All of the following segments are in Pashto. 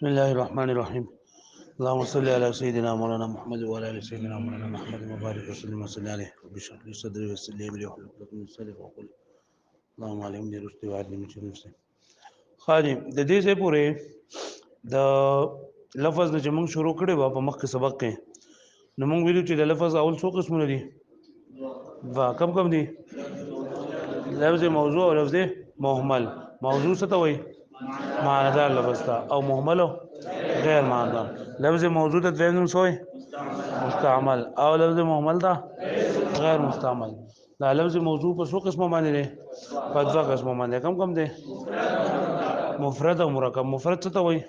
بسم الله الرحمن الرحيم. اللهم صل على سيدنا مولانا محمد وعلى ال سيدنا مولانا محمد وبارك وسلم وصل عليه رب اشرح لي صدري ويسر لي امري واحلل عقدة من لساني يفقهوا قولي. اللهم علمني رشدي وعلمني من شر نفسي. خادم د دې ځای پورې د لفظ نه چې موږ شروع کړی و په مخکې سبق کې نو موږ ویلو چې د لفظ اول څو قسمونه دي کم دي لفظ موضوع او لفظ مهمل موضوع څه ته وایي معنادار لفظ ته او مهمل غیر معنادار لفظ موضوع ته دریم نوم شوی مستعمل او لفظ مهمل ته غیر مستعمل دا لفظ موضوع په څو قسمه باندې دي په دوه قسمه باندې کم دي مفرد او مرکب مفرد څه ته وایي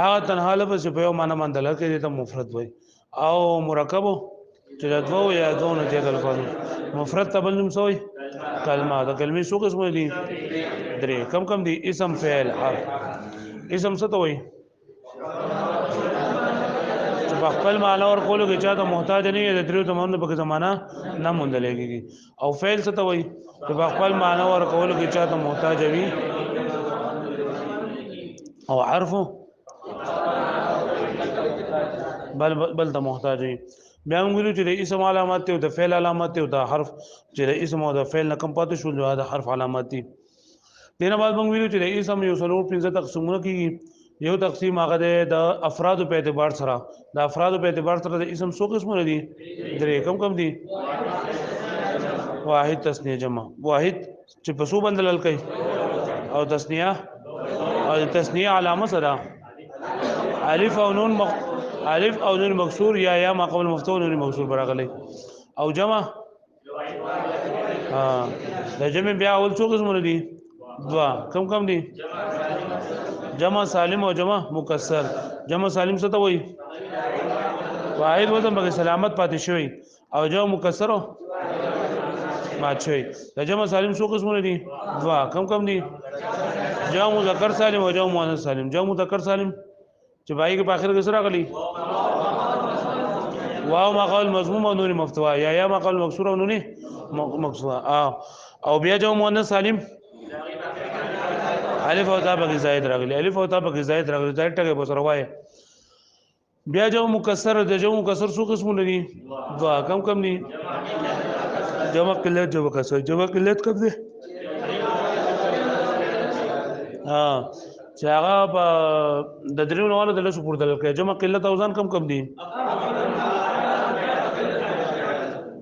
هغه تنها لفظ په یو معنی باندې لکه ته مفرد وایي او مرکب چې د دوه یا دوه نه زیات الفاظ مفرد ته بل نوم شوی کلمه د کلمې څو قسمه دي درې کم دي اسم فعل حرف اسم څه ته وایي چې په خپل معنی ور کولو کې چاته محتاج نه وي د دریو زمانو په زمانہ نه موندلېږي او فعل څه ته وایي چې په خپل معنی ور کولو کې چاته محتاج وي او حرف بل ته محتاج وي بیا موږ ویلو چې د اسم علامات او د فعل علامات او د حرف چې د اسم او د فعل نه کم پاتې شول د حرف علامات دي دینه بعد موږ ویلو چې د اسم یو څلور پنځه تقسیمونه کیږي یو تقسیم هغه د افراد په اعتبار سره د افراد په اعتبار سره د اسم څو قسمونه دي درې کم دي واحد تثنیه جمع واحد چې په څو باندې لل کوي او تثنیه او تثنیه علامه سره الف او نون الف او نون مکسور یا ما قبل مفتوح نون مکسور براغلي او جمع د جمع بیا اول څو قسمونه دي دوا کم دي جمع سالم او جمع مکسر جمع سالم څه ته وایي واحد وزن به سلامت پاتې شوی او جمع مکسر مات شوی د جمع سالم څو قسمونه دي دوا کم دي جمع مذکر سالم او جمع مؤنث سالم جمع مذکر سالم چې پای کې په اخر کې سره غلي واو ما قول مضموم او نون مفتوح یا ما قول مکسور او نون مکسور او بیا جمع مؤنث سالم الف او تاء په زائد راغلي الف او تاء په زائد راغلي زائد ټکي په سره وای بیا جمع مکسر د جمع مکسر څو قسمونه دي دوا کم دي جمع قلت جمع کسر جمع قلت کم دي چې هغه د درېو نوالو د لسو پورته لکه جمع قلت او ځان کم دي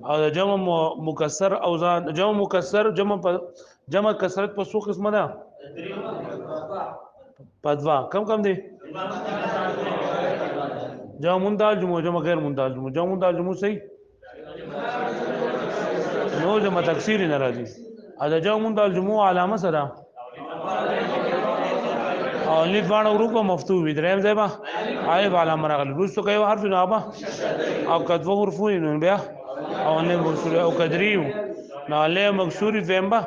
او د جمع مکسر او ځان جمع مکسر جمع کسرت په څو قسمه ده پدوا کم دي جمع منتهى الجموع جمع غیر منتهى الجموع جمع منتهى الجموع صحیح نو جمع تکسیر ناراضي دا جمع منتهى الجموع علامه سره او الف باندې حروف مفتوح وي دریم ځای به الف علامه راغلی روستو کوي حرف نه ابا او کدو حروف نه بیا او نه مکسور او قدریو نه له مکسوري فهم با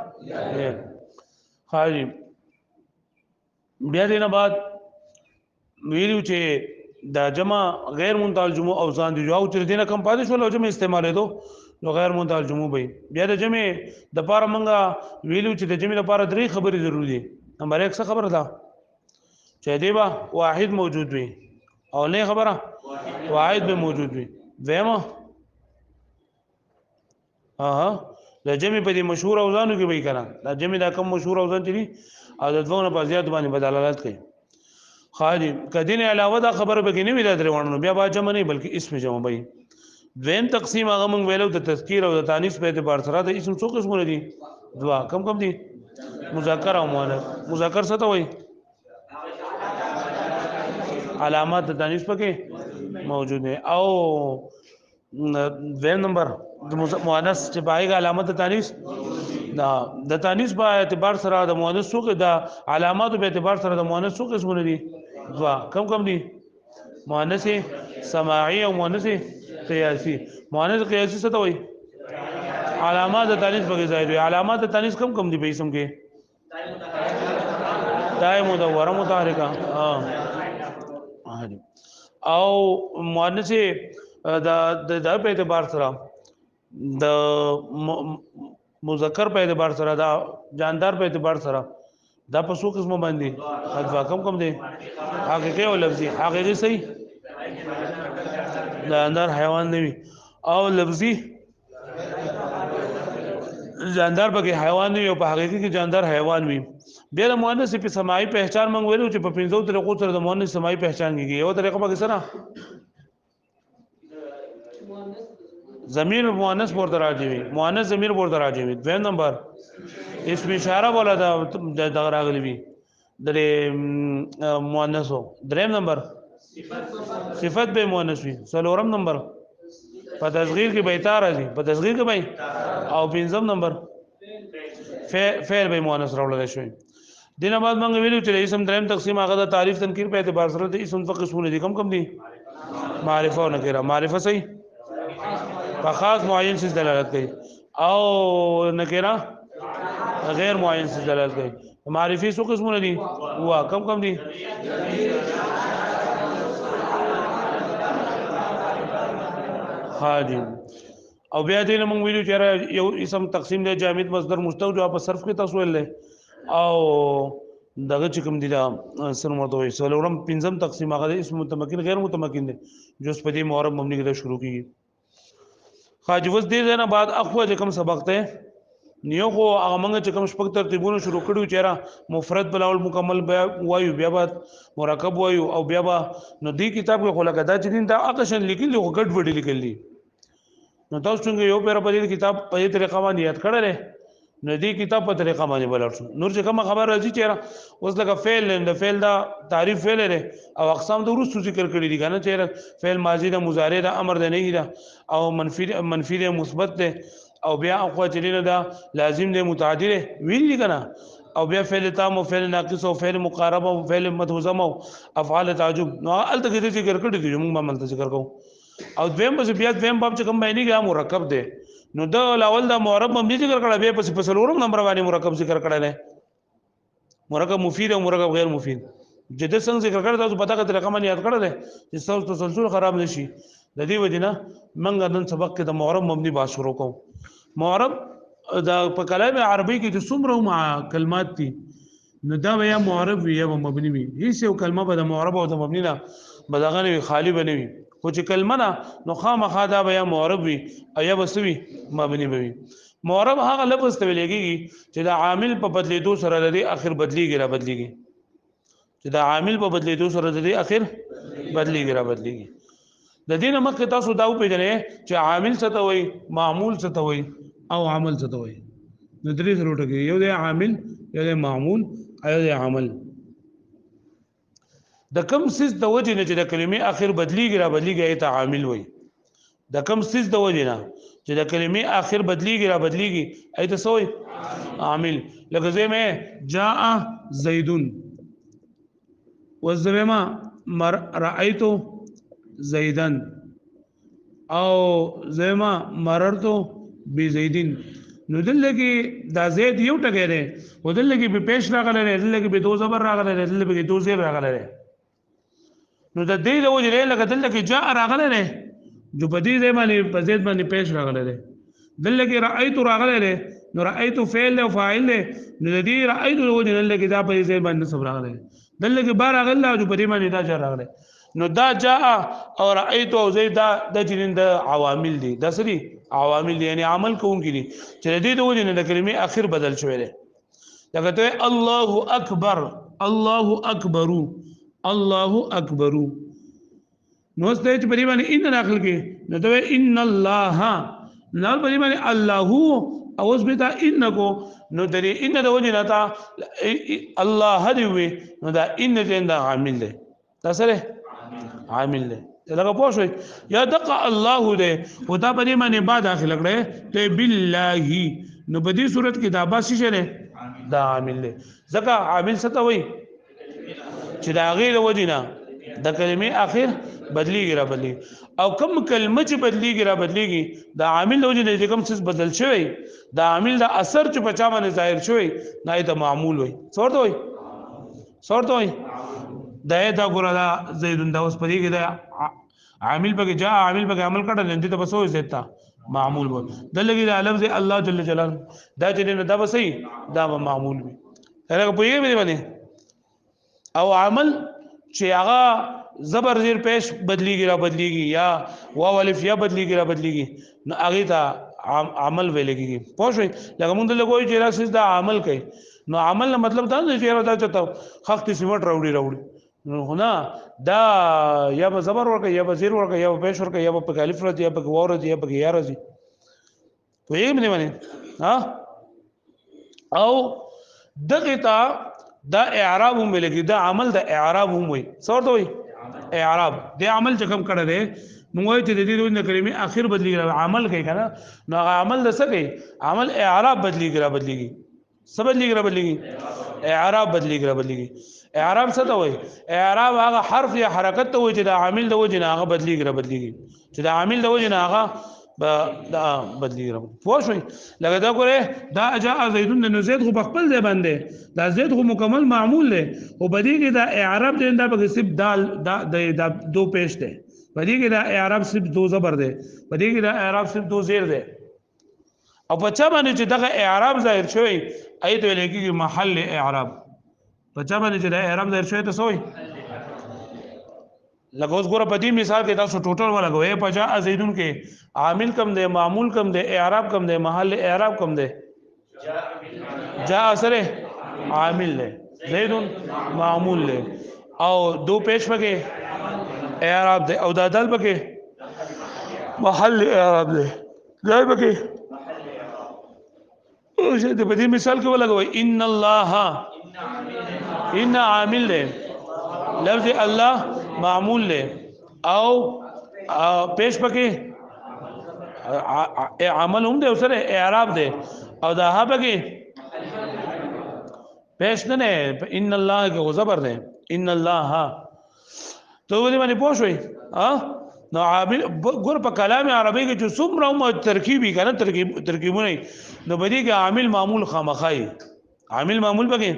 خالی بیا دینه بعد ویلو چې دا جمع غیر منتهى الجموع او ځان دي او چې دینه کم پاتې شول او جمع استعمالې دو نو غیر منتهى الجموع به بیا د جمع د پاره منګه ویلو چې د جمع لپاره درې خبرې ضروری دي نمبر 1 څه خبره ده چې دی با واحد موجود وي او نه خبره واحد به موجود وي دیمه د جمع په دې مشهور اوزانو کې به کړه د جمع دا کم مشهور اوزان دي او د دوه په زیات باندې بدلالت کوي خالی کدین علاوه دا خبره به کې نه وي د دروانو بیا با جمع نه بلکې اسم جمع وي دویم تقسیم هغه مونږ ویلو د تذکیر او د تانیث په اعتبار سره د اسم څو قسمونه دي دوا کم دي مذکر او مؤنث مذکر څه ته وایي علامات د تانیث پکې موجود دي او دویم نمبر د مؤنث چې باغ علامت د تانیث د تانیث په اعتبار سره د مؤنث څو د علامات په اعتبار سره د مؤنث څو قسمونه دي دوا کم دي مؤنث سماعي او مؤنث قياسي مؤنث قياسي څه ته وایي علامات د تانیث پکې ظاهر وي علامات د تانیث کم دي په اسم کې دای مدوره متحرکه او مؤنث د په اعتبار سره د مذکر په اعتبار سره دا جاندار په اعتبار سره دا په څو قسمه باندې ادوا کم دي حقيقي او لفظي حقيقي صحیح جاندار حیوان دی او لفظي جاندار به حیوان دی او په حقيقي کې جاندار حیوان وي بیا د مؤنث په سماعي پہچان موږ ویلو چې په پنځو طریقو سره د مؤنث سماعي پہچان کیږي یو طریقه به سره ضمیر مؤنث ورته راځي مؤنث ضمیر ورته راځي دویم نمبر اسم اشاره ولا د راغلی وي درې مؤنثو دریم نمبر صفت به مؤنث وي څلورم نمبر په تصغیر کې به تا راځي په تصغیر کې به او پنځم نمبر فعل به مؤنث راوړل شي دینه بعد موږ ویلو چې اسم دریم تقسیم هغه د تعریف تنکیر په اعتبار سره د اسم فقط قسمونه دي کم دي معرفه او نکره معرفه صحیح په خاص معین څه دلالت کوي او نکره غیر معین څه دلالت کوي معرفي څو قسمونه دي وا کم دي حاجی او بیا دې موږ ویلو چې یو اسم تقسیم دی جامد مصدر مستوجب په صرف کې تاسو ویل او دغه چې کوم دي دا سر مرته وي څلورم پنځم تقسیم هغه اسم متمکن غیر متمکن دي جو اس په دې معرب مبني کې شروع کیږي حاجی وس دې نه بعد اخو چې کوم سبق ته نیو خو هغه موږ چې کوم شپږ ترتیبونه شروع کړو چیرې مفرد بلاول مکمل وایو بیا بعد مرکب وایو او بیا با نو دې کتاب کې خلک دا چې دین دا اقشن لیکل او ګډ وډ لیکل دي نو تاسو څنګه یو پیر په دې کتاب په دې طریقه باندې یاد کړل نو دې کتاب په طریقه باندې بلل شو نور چې کوم خبر راځي چې اوس لکه فعل د فعل دا تعریف فعل لري او اقسام د ورسو ذکر کړی دي کنه چې فعل ماضی دا مضارع دا امر دا نه دا او منفی دا مثبت ده او بیا اقوا چلینا دا لازم ده متعدی ده ویل دي کنه او بیا فعل تام او فعل ناقص او فعل مقارب او فعل متوزم او افعال تعجب نو الته کې ذکر کړی دي موږ به ملته ذکر کوو او دویم بس بیا دویم باب چې کوم باندې کې مرکب ده نو دا اول دا معرب مبني ذکر کړه بیا پس څلورم نمبر باندې مرکب ذکر کړه نه مرکب مفید او مرکب غیر مفید جدي څنګه ذکر کړه تاسو پتا کړه رقم یاد کړه ده چې تاسو تسلسل خراب نشي د دې وجنه منګ نن سبق کې د معرب مبني با شروع کوم معرب دا په کلام عربي کې چې څومره مع کلمات دي نو دا یا معرب وي یا مبني وي هیڅ یو کلمه به د معرب او د مبني نه بدغه خالی بنوي خو چې کلمه نه نو خامخا دا بیا معرب وي او یا بسوي مبني وي معرب هغه لفظ ته لګيږي چې دا عامل په بدلیدو سره لري اخر بدلیږي را بدلیږي چې دا عامل په بدلیدو سره لري اخر بدلیږي را بدلیږي د دې نه مخکې تاسو دا وپېژنئ چې عامل څه ته وایي معمول څه ته وایي او عمل څه ته وایي نو درې سره وټکي یو دی عامل یو دی معمول او یو دی عمل د کم سیس د وجه نه چې د کلمې اخر بدلیږي را بدلیږي ایت عامل وایي د کم سیس د وجه نه چې د کلمې اخر بدلیږي را بدلیږي ایت سوې عامل لکه زمه جاء زیدون وزمه رأيت زیدن او زما مررتو بزیدین نو دلته کې دا زید یو ټکی دی او دلته کې به پیش راغلی دی دلته کې به دو زبر راغلی دی دلته کې دو زیر راغلی دی نو د دې د وجې لکه دلته کې جاء راغلی دی جو په دې ځای باندې په زید باندې پیش راغلی دی دلته کې رأیت راغلی دی نو رأیت فعل او فاعل دی نو د دې رأیت د وجې دلته کې دا په زید باندې سب راغلی دی دلته کې بار راغلی او په دې باندې دا جاء راغلی نو دا جاء او رأيت او زید دا د جنین د عوامل دي د سری عوامل دي یعنی عمل کوونکي دي چې د دې د وجه نه د کلمې اخر بدل شوی دی لکه ته الله اکبر الله اکبر الله اکبر نو ستې چې په دې باندې ان داخل کې نو ته ان الله نو په دې باندې الله او اوس به دا ان کو نو درې ان د وجه نه تا الله دی وي نو دا ان دې دا عامل دی دا سره عامل دی لکه پوه شئ یا دقه الله دی او دا په دې باندې با داخل کړي ته بالله نو په دې صورت کې دا باسي شه دا عامل دی ځکه عامل څه ته وایي چې دا غیر وجینا د کلمې اخر بدلیږي را بدلیږي او کوم کلمه چې بدلیږي را بدلیږي دا عامل وجینا چې کوم څه بدل شوی دا عامل دا اثر چې په چا باندې ظاهر شوی نه ته معمول وي څورته وي دا ګوره دا زیدون دا اوس پدې کې دا عامل پکې جاء عامل پکې عمل کړه لنډه ته بسوي زیتا معمول وو دلګي دا لفظ الله جل جلاله دا چې نه دا بسې دا معمول وي هغه پوهیږي به باندې او عمل چې هغه زبر زیر پیش بدلیږي را بدلیږي یا واو الف یا بدلیږي را بدلیږي نو هغه ته عمل ویل کېږي پوه شئ لکه موږ دلته کوی چې راځي دا عمل کوي نو عمل نه مطلب دا نه چې دا ته خخت سیمټ راوړي نو نه دا یا به زبر ورکه یا به زیر ورکه یا به پیش ورکه یا به الف ورته یا به واو ورته یا به یا راځي پوهیږئ باندې ها او دغه تا دا اعراب هم لګي دا عمل د اعراب هم وي څورته وي اعراب د عمل چې کوم کړه ده موږ وایو چې د دې د کلمې اخر بدلیږي عمل کوي کنه نو عمل د څه کوي عمل اعراب بدلیږي څه بدلیږي اعراب بدلیږي اعراب څه ته وایي اعراب هغه حرف یا حرکت ته وایي چې د عامل د وجه نه هغه بدلیږي چې د عامل د وجه نه هغه دا بدلی رب پوه شئ لکه دا ګوره دا جاء زیدون نو زید خو خپل ځای باندې دا زید خو مکمل معمول دی او بدی کې دا اعراب دی دا به صرف دال دا دو پیش دی بدی کې دا اعراب صرف دو زبر دی بدی کې دا اعراب صرف دو زیر دی او په چا باندې چې دغه اعراب ظاهر شوی ایت ویل کېږي محل اعراب په چا باندې چې دا اعراب ظاهر شوی ته سوې لکه اوس ګوره په دې مثال کې تاسو ټوټل ولګوي په جاء زیدون کې عامل کم دی معمول کم دی اعراب کم دی محل اعراب کم دی جاء سره عامل دی زیدون معمول دی او دو پیش پکې اعراب دی او دا دال پکې محل اعراب دی ځای پکې او شه دې په دې مثال کې ولګوي ان الله ان عامل دی لفظ الله معمول له او پیش پکې عمل هم دی سره اعراب دی او دا ها پکې پیش نه ان الله کې زبر دی ان الله ته ولې باندې پوه شوي نو عامل ګور په کلام عربی کې چې څومره ترکیبي کنه ترکیبونه نو بدی کې عامل معمول خامخای عامل معمول پکې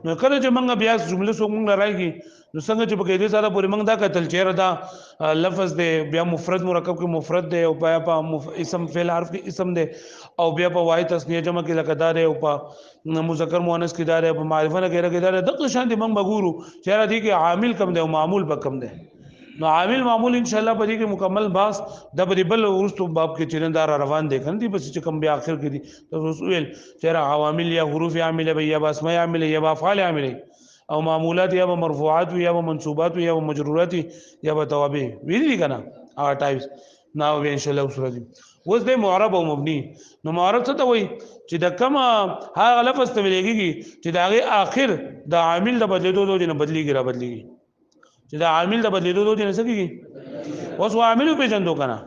نو کله چې موږ بیا جمله څوک موږ راځي نو څنګه چې په کې دې سره پورې موږ دا کتل چیرې دا لفظ دی بیا مفرد مرکب کې مفرد دی او بیا په اسم فعل حرف کې اسم دی او بیا په واحد تسنیه جمع کې لکه دار او په مذکر مؤنث کې دار په معرفه نه کې دار دغه شان دي موږ وګورو چیرې دي کې عامل کم دی او معمول په کم دی نو عامل معمول ان شاء الله په دې کې مکمل باس د بل ورستو باب کې چیرندار روان دي کنه دي بس چې کم بیا اخر کې دي تاسو ویل چیرې عوامل یا حروف عامله یا اسماء عامله یا افعال عامله او معمولات یا مرفوعات یا منصوبات یا مجرورات یا توابع ویلي کنه هغه ټایپس نو ان شاء الله اوس راځي اوس د معرب او مبني نو معرب څه ته وایي چې د کوم هغه لفظ ته ویلېږي چې د هغه اخر د عامل د بدلیدو د نه بدلیږي چې د عامل د بدلیدو د نه سکیږي اوس عامل په جندو کنه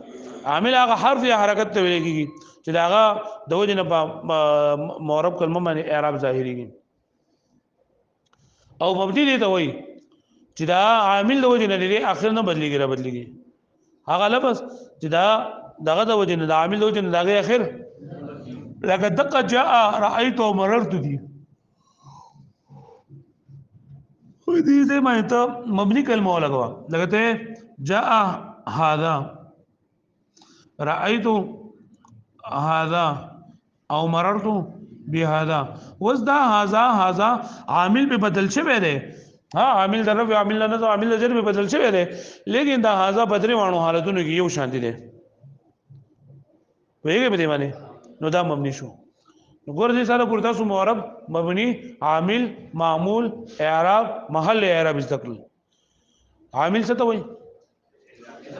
عامل هغه حرف یا حرکت ته ویلېږي چې دا هغه د وجه نه معرب کلمه باندې اعراب ظاهريږي او مبني دي ته وایي چې دا عامل د وجه نه لري اخر نه بدلیږي هغه لفظ چې دا دغه د وجه نه د عامل د وجه نه دغه اخر لکه دقه جاء رايت ومررت دي خو دې معنی ته مبني کلمه ولګوا لکه جاء هذا رايت هذا او مررت بهذا وز دا هذا عامل به بدل شوی دی عامل درف عامل نه عامل جر به بدل شوی دی لیکن دا هذا بدري وانه حالتونو کې یو شان دي ویږي په دې باندې نو دا مبني شو نو ګور دې سره ګور تاسو معرب مبني عامل معمول اعراب محل اعراب ذکر عامل څه ته وایي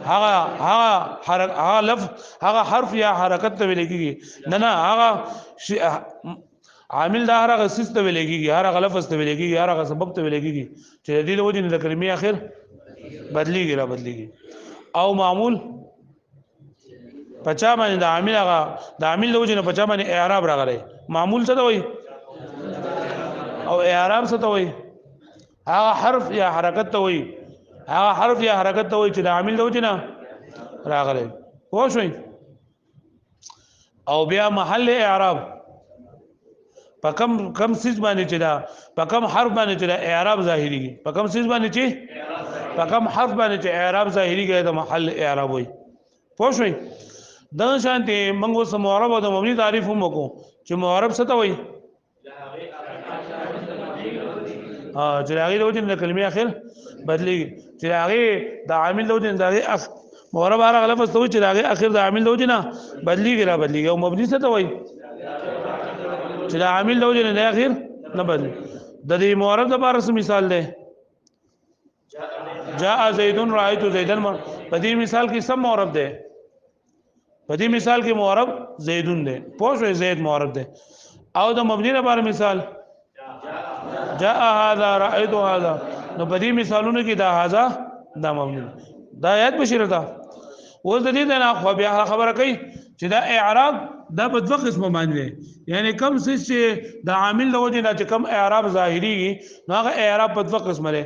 هغه لفظ هغه حرف یا حرکت ته ویل کېږي نه هغه عامل دا هغه سیس ته ویل کېږي هغه لفظ ته ویل کېږي هغه سبب ته ویل کېږي چې د دې وجه نه د کلمې اخر بدلیږي او معمول پچا باندې د عامل هغه د عامل د وجه نه پچا باندې اعراب راغلی معمول څه ته وایي او اعراب څه ته وایي هغه حرف یا حرکت ته وایي هغه حرف یا حرکت ته وایي چې د عامل د وجه نه راغلی پوه شئ او بیا محل اعراب په کم سیز باندې چې دا په کم حرف باندې چې دا اعراب ظاهريږي په کم سیز باندې چې په کم حرف باندې چې اعراب ظاهريږي دا محل اعراب وایي پوه شئ دا شانتي موږ سم معرب او د مبني تعریف هم وکړو چې معرب څه ته وایي چې هغه د وجه د کلمې اخر بدلیږي چې هغه د عامل د وجه د مورب هغه لفظ ته چې هغه اخر د عامل د وجه نه بدلیږي را بدلیږي او مبني څه ته وایي چې د عامل د وجه نه اخر نه بدلی د دې مورب لپاره مثال ده جاء زید رأيت زیدا په دې مثال کې سم مورب ده په دې مثال کې مورب زیدون ده پوه زید مورب ده او د مبني لپاره مثال جاء هذا رأيت هذا نو په دې مثالونو کې دا هذا دا مبني دا آیات بشیره ده اوس د دې نه خو بیا خبره کوي چې دا اعراب دا په دوه قسمه باندې یعنی کم څه چې د عامل د وجه نه چې کم اعراب ظاهري نو هغه اعراب په دوه قسمه لري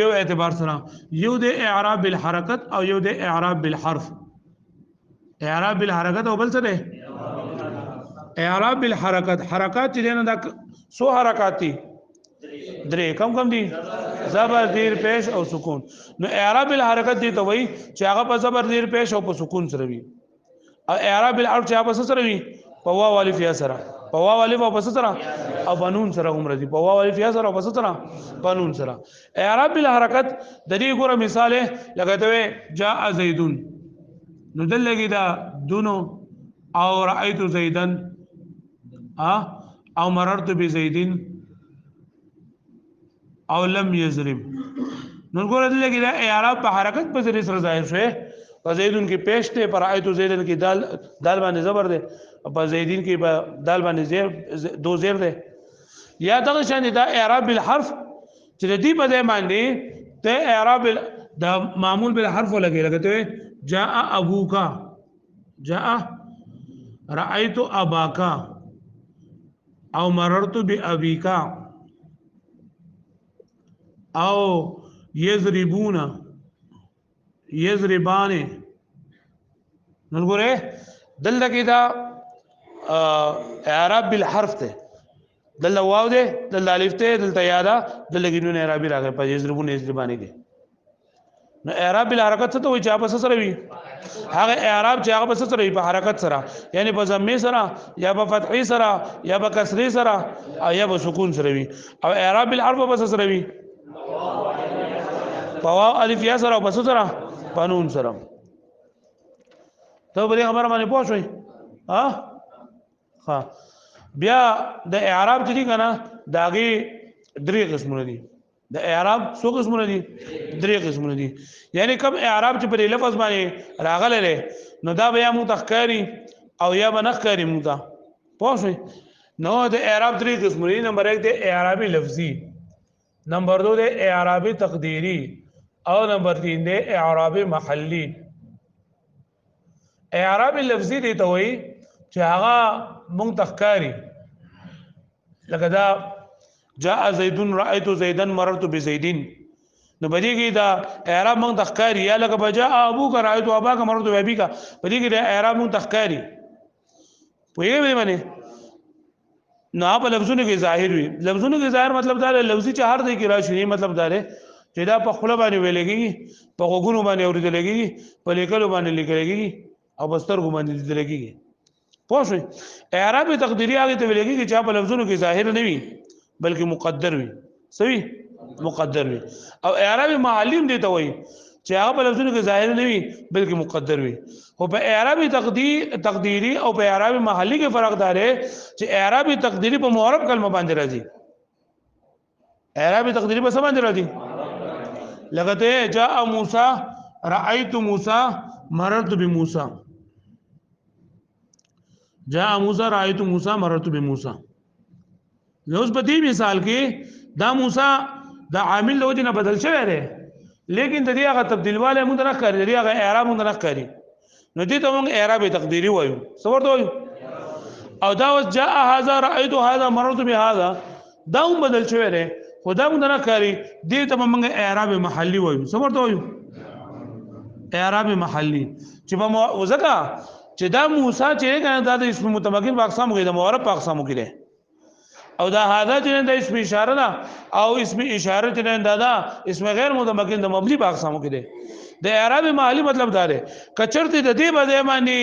یو اعتبار سره یو د اعراب بالحرکت او یو د اعراب بالحرف اعراب بالحرکت او بل څه ده اعراب بالحرکت حرکات چې نه دا سو حرکات دي درې کم دي زبر زیر پیش او سکون نو اعراب الحرکت دي ته وای چې هغه په زبر زیر پیش او په سکون سره وي او اعراب الحرف چې هغه په سره وي په واو الف یا سره په واو الف او په سره او بنون سره عمر دي په واو الف یا سره او په سره بنون سره اعراب الحرکت د دې ګوره مثال لګته جاء زیدون نو دلګي دا دونو او رأيت زیدن او مررت بزیدین او لم یضرب نو ګوره دلګي دا اعراب په حرکت په ذریعہ سره ظاهر شوی په زیدون کې پیش ته پر رأيت زیدن کې دال باندې زبر ده په زیدین کې دال باندې زیر دو زیر ده یا دغه شان دا اعراب بالحرف چې دې په ځای باندې ته اعراب دا معمول بالحرف لګته جاء ابوک جاء رأيت اباک او مررت بابيک او یضربون یضربان نو ګوره دلته کې دا اعراب بالحرف ته دلته واو ده دلته الف ته دلته یا ده دلته کې نو اعرابي راغی په یضربون یضربان کې نو اعراب بالحرکت څه ته وایي چې په سره وي هغه اعراب چې هغه په سره وي په حرکت سره یعنی په ضمه سره یا په فتحي سره یا په کسري سره او یا په سکون سره وي او اعراب بالحرف په سره وي په واو الف یا سره او په سره قانون سره ته به خبره باندې پوه شئ ها بیا د اعراب چې کنه داغي درې قسمونه دي د اعراب څو قسمونه دي درې قسمونه دي یعنی کوم اعراب چې په لفظ باندې راغله نو دا بیا متخکاری او یا بنخکاری مودا پوه شئ نو د اعراب درې قسمونه دي نمبر 1 د اعرابي لفظي نمبر 2 د اعرابي تقديري او نمبر 3 د اعرابي محلي اعرابي لفظي دي ته وایي چې هغه منتخکاری لکه دا جاء زید رأيت زيدا مررت بزيدين نو بدی کې دا اعراب منتخکاری یا لکه بجاء ابوک رأيت اباک مررت بابيک بدی کې دا اعراب منتخکاری پوهیږئ به باندې نه په لفظونو کې ظاهر وي لفظونو کې ظاهر مطلب دا لفظي چې هر ځای کې راشي مطلب دا دی چې دا په خپل باندې ویلېږي په غوګونو باندې اورېدلېږي په لیکلو باندې لیکلېږي او بسترګو باندې لیدلېږي پوه شئ اعراب تقديري هغه ته ویلېږي چې په لفظونو کې ظاهر نه وي بلکې مقدر وي سوي مقدر وي او اعراب معلم دي ته وایي چې هغه په لفظونو کې ظاهر نه وي بلکې مقدر وي خو په اعراب تقديري او په اعراب محلي کې فرق دی چې اعراب تقديري په معرب کلمه باندې راځي اعراب تقديري په څه باندې راځي لغته جاء موسی رأيت موسی مررت بموسی جاء موسی رأيت موسی مررت بموسی نو اوس په دې مثال کې دا موسی د عامل له وجه نه بدل شوی دی لیکن د دې هغه تبدیل والے موږ نه کوي د دې هغه اعراب موږ نه کوي نو دې ته موږ اعراب تقديري وایو څه ورته وایو او دا جاء هذا رأيت هذا مررت بهذا دا هم بدل شوی دی خدا موږ نه کوي دې ته موږ اعراب محلي وایو څه ورته وایو اعراب محلي چې په وزکه چې دا موسی چې کنه دا د اسم متمکن په اقسام کې د معرب په اقسام کې دی او دا هذا چې د اسم اشاره ده او اسم اشاره چې دا اسم غیر متمکن د مبني په اقسام کې دی د اعراب محلي مطلب دا دی کچرته د دې بده معنی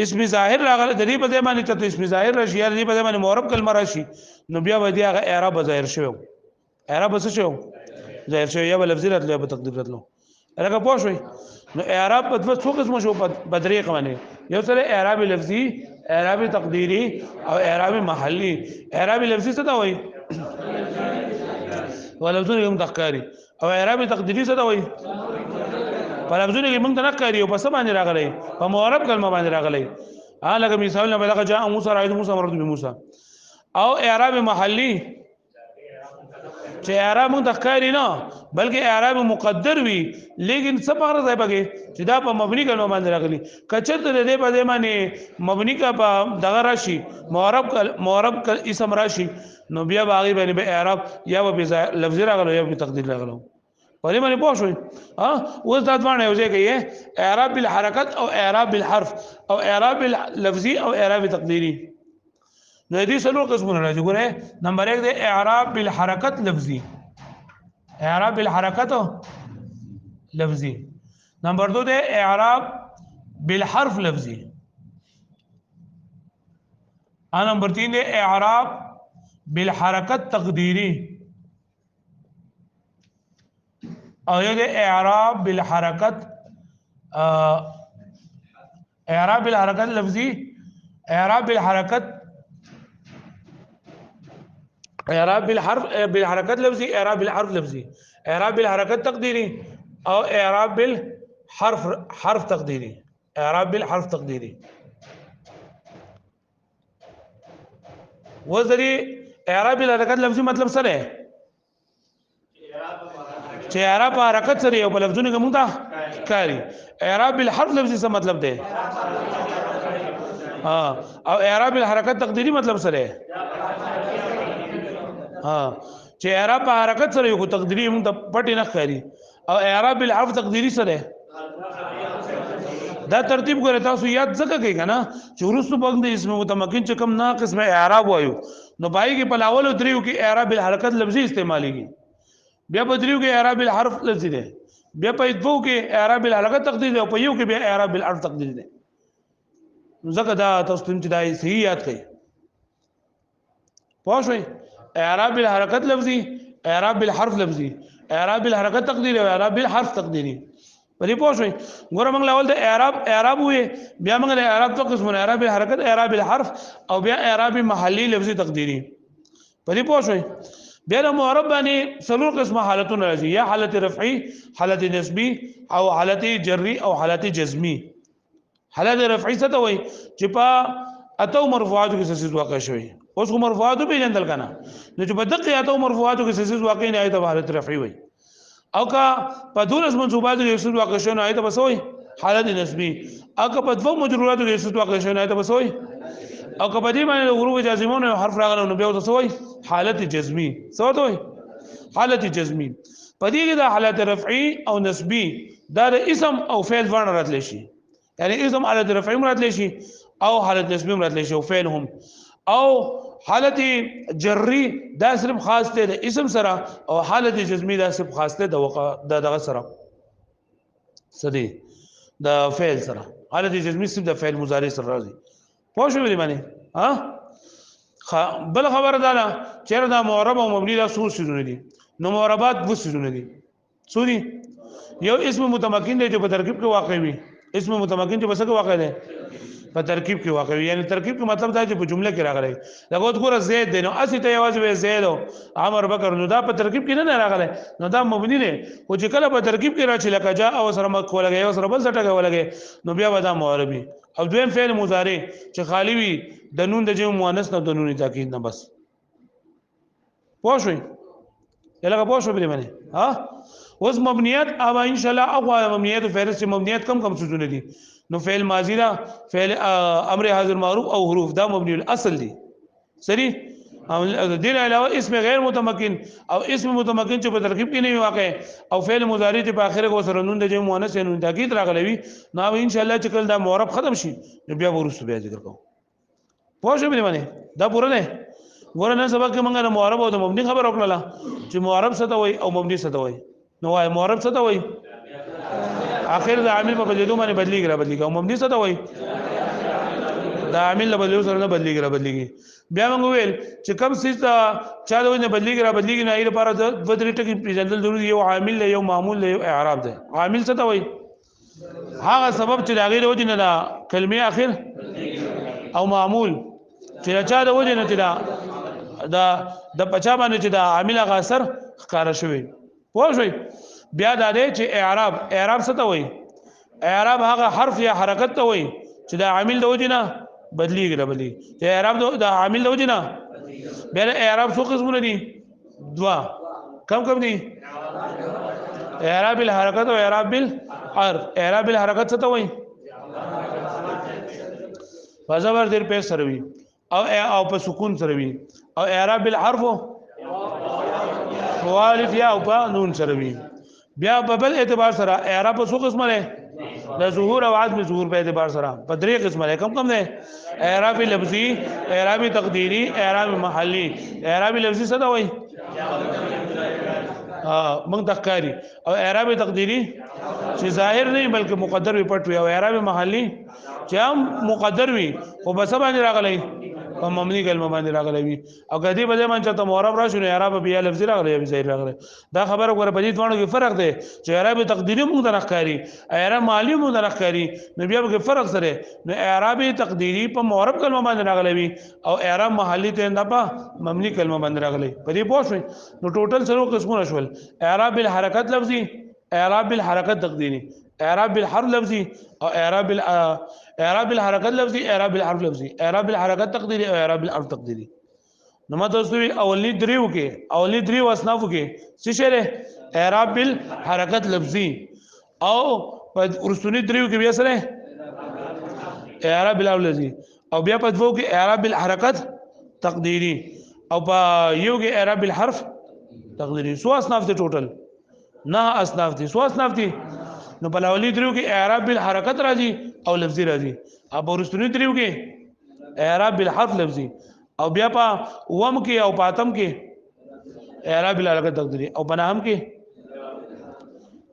اسم ظاهر راغله د دې بده معنی ته اسم ظاهر راشي یا د دې بده معنی معرب کلمه راشي نو بیا به دی هغه اعراب ظاهر شوی اعراب بس شو ظاهر شو یا لفظي راتلو یا تقدیر راتلو لکه پوه شوي نو اعراب په څو قسم شو په درې قوانین یو سره اعراب لفظي اعراب تقديري او اعراب محلي اعراب لفظي څه ته وایي ولفظونه کوم تخکاری او اعراب تقديري څه ته وایي په لفظونه کې موږ ته نه ښکاري او په څه باندې راغلی په معرب کلمه باندې راغلی لکه مثال نه بلغه جاء موسی رأيت موسی مررت بموسی او اعراب محلي چې اعراب موږ تخکاری نه بلکې اعراب مقدر وي لیکن څه پاره ځای پکې چې دا په مبني کلمه باندې راغلی کچته دې په دې باندې مبني کا په دغه راشي معرب اسم راشي نو بیا باغی باندې به اعراب یا به لفظي راغلو یا به تقدیر راغلو پرې باندې پوه شئ اوس دا ځوان یو ځای کوي اعراب بالحرکت او اعراب بالحرف او اعراب لفظي او اعراب تقديري نو دې څلور قسمونه راځي ګوره نمبر 1 دی اعراب بالحرکت لفظي اعراب بالحرکت لفظي نمبر 2 دی اعراب بالحرف لفظي نمبر 3 دی اعراب بالحرکت تقديري او یو دی اعراب بالحرکت اعراب بالحرکت لفظي اعراب بالحرکت اعراب بالحركات لفظي اعراب بالحرف لفظي اعراب بالحركات تقديري او اعراب بالحرف تقديري اعراب بالحرف تقديري وذري اعراب بالحركات لفظي مطلب سره ہے چې اعراب حرکت سره یو په لفظونو کې مونږ ته کاری اعراب بالحرف لفظي څه مطلب دی او اعراب بالحرکات تقديري مطلب سره ہے چې اعراب په حرکت سره یو تقديري موږ ته پټ نه ښکاري او اعراب بالحرف تقديري سره دا ترتیب ګره تاسو یاد ځکه کوي کنه چې ورسو باندې اسم متمکن چې کم ناقص مې اعراب وایو نو پای کې په لاول دریو کې اعراب بالحرکت لفظي استعماليږي بیا په دریو کې اعراب بالحرف لفظي ده بیا په دوو کې اعراب بالحرکت تقديري او په یو کې بیا اعراب بالحرف تقديري ده ځکه دا تاسو ته دا صحیح یاد کړئ پوه شئ اعراب بالحرکت لفظي اعراب بالحرف لفظي اعراب بالحرکت تقديري او اعراب بالحرف تقديري پدې پوه شئ ګوره موږ لاول د اعراب وې بیا موږ د اعراب تو قسمونه اعراب بالحرکت اعراب بالحرف او بیا اعراب محلي لفظي تقديري پدې پوه شئ بیا د معرب باندې څلور قسمه حالتونه راځي یا حالت رفعي حالت نسبي او حالت جري او حالت جزمي حالت رفعي څه ته وایي چې په اتو مرفوعاتو کې څه واقع شوی اوس کو مرفوعاتو په جندل کنه نو چې په دقه اتو مرفوعاتو کې څه واقع نه آیت حالت رفعي وایي او کا په دولس منصوباتو کې څه واقع شوی نه آیت بس وایي حالت نسبي او کا په دو مجروراتو کې څه واقع شوی نه آیت بس وایي او کا په دې باندې غروب جازمون حرف راغله نو بیا څه وایي حالت جزمي څه وایي حالت جزمي په دې کې د حالت رفعي او نسبي دا د اسم او فعل ورن راتلی شي یعنی اسم حالت رفعي راتلی شي او حالت نسبي راتلی شي او فعل هم او حالت جري دا صرف خاص ته د اسم سره او حالت جزمي دا صرف خاص ته د دغه سره سدي د فعل سره حالت جزمي صرف د فعل مضارع سره راځي پوه شو به معنی بل خبر ده چیرې دا معرب او مبني دا څو شونه دي نو معربات و شونه دي سوري یو اسم متمکن دی چې په ترکیب کې واقع وي اسم متمکن چې په څه کې واقع دی په ترکیب کې واقع وي یعنی ترکیب کې مطلب دا چې په جمله کې راغلی لکه ګوره زید دی نو اسی ته یوازې زید او عمر بکر نو دا په ترکیب کې نه راغلی نو دا مبني دی او چې کله په ترکیب کې راځي لکه جاء او سره مخ ولګي او سره بل څه ټکه ولګي نو بیا ودا معربي او دویم فعل مضارع چې خالی وي د نون د جمع مؤنث نه د نون تاکید نه بس پوه شئ یلګه پوه شو به معنی اوس مبنیات او ان شاء الله او مبنیات فهرست مبنیات کم سوچونه دي نو فعل ماضی دا فعل امر حاضر معروف او حروف دا مبني الاصل دي صحیح او دین علاوه اسم غیر متمکن او اسم متمکن چې په ترکیب کې نه واقع او فعل مضارع چې په اخره کې سره نون د جمع مؤنث نون تاکید راغلی نو ان شاء الله چې کله دا معرب ختم شي بیا ورسره بیا ذکر کوم پوه شو به معنی دا پوره نه ګوره نن سبا کې موږ د معرب او د مبني خبر وکړه چې معرب څه ته وایي او مبني څه ته وایي نو وايي معرب څه ته وایي اخر د عامل په بدلیدو باندې بدلیږي او مبني څه ته وایي دا عامل له بدلو سره نه بدلیږي را بدلیږي بیا موږ ویل چې کوم څه چا د وجه بدلیږي را بدلیږي نه ای لپاره د دوه درې ټکي پیژندل ضروري یو عامل له یو معمول له یو اعراب ده عامل څه ته وایي هغه سبب چې د هغې د وجې نه د کلمې اخر او معمول چې د چا د وجې نه چې د پچا باندې چې د عامل هغه اثر ښکاره شوی پوه شوئ بیا دا دی چې اعراب څه ته وایي اعراب هغه حرف یا حرکت ته وایي چې د عامل د وجې نه بدلیږي را بدلیږي چې اعراب د عامل د وجې نه بیا د اعراب څو قسمونه دي دوه کم دي اعراب الحرکت او اعراب بالحرف اعراب الحرکت څه ته وایي په زبر دیر په سره وي او په سکون سره وي او اعراب بالحرف والف یا او په نون سره وي بیا په بل اعتبار سره اعراب په څو قسمه ده د ظهور او عدم ظهور په اعتبار سره په درې قسمه ده کم ده اعراب لفظي اعراب تقديري اعراب محلي اعراب لفظي څه ده وایي موږ تخکاری او اعراب تقديري چې ظاهر نه بلکې مقدر وي پټ وي او اعراب محلي چې هم مقدر وي او بس باندې راغلی په مبني کلمه باندې راغلی وي او کدی په دې باندې ته معرب راشي نو اعراب بیا لفظي راغلی یا ظاهر راغلی دا خبره غوړه په دې دوه کې فرق دی چې اعراب تقديري موږ تخکاری اعراب محلي موږ تخکاری نو بیا به فرق سره نو اعراب تقديري په معرب کلمه باندې راغلی وي او اعراب محلي ته نه په مبني کلمه باندې راغلی په دې پوه شئ نو ټوټل څلور قسمونه شول اعراب بالحرکت لفظي اعراب بالحرکت تقديري اعراب بالحرف لفظي او اعراب بالحرکت لفظي اعراب بالحرف لفظي اعراب بالحرکت تقديري او اعراب بالحرف تقديري نو ما تاسو اولی دریو اصناف کې څه شری اعراب بالحرکت لفظي او ورستونی دریو کې بیا سره اعراب بالحرف لفظي او بیا په دوو کې اعراب بالحرکت تقديري او په یو کې اعراب بالحرف تقديري سو اصناف دي ټوټل نه اصناف دي سو اصناف دي نو په اولی دریو کې اعراب بالحرکت راځي او لفظي راځي او ورستونی دریو کې اعراب بالحرف لفظي او بیا په وم کې او پاتم کې اعراب بالحرکت تقديري او بنهم کې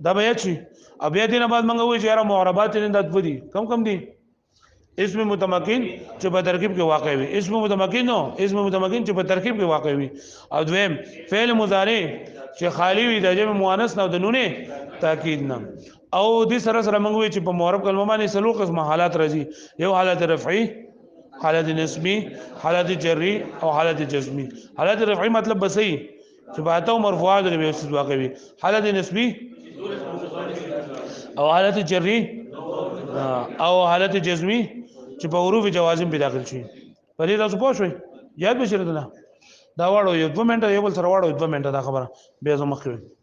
دا به شي او بیا دینه بعد موږ وایو چې را معربات نه د دي کم دي اسم متمکن چې په ترکیب کې واقع وي اسم متمکن چې په ترکیب کې واقع وي او دویم فعل مضارع چې خالی وي د جمع مؤنث نه او د نون تاکید نه او دې سره موږ وایو چې په معرب کلمه باندې څلور قسم حالات راځي یو حالت رفعي حالت نسبی حالت جری او حالت جزمی حالت رفعی مطلب بسئی چې باته مرفوعات د ویسد واقع وي حالت نسبی او حالت جری او حالت جزمی چې په حروف جوازم به داخل شي په دې تاسو پوه شئ یاد بشره دا واړو یو 2 منټه یو بل سره واړو 2 منټه دا خبره بیا زما مخکې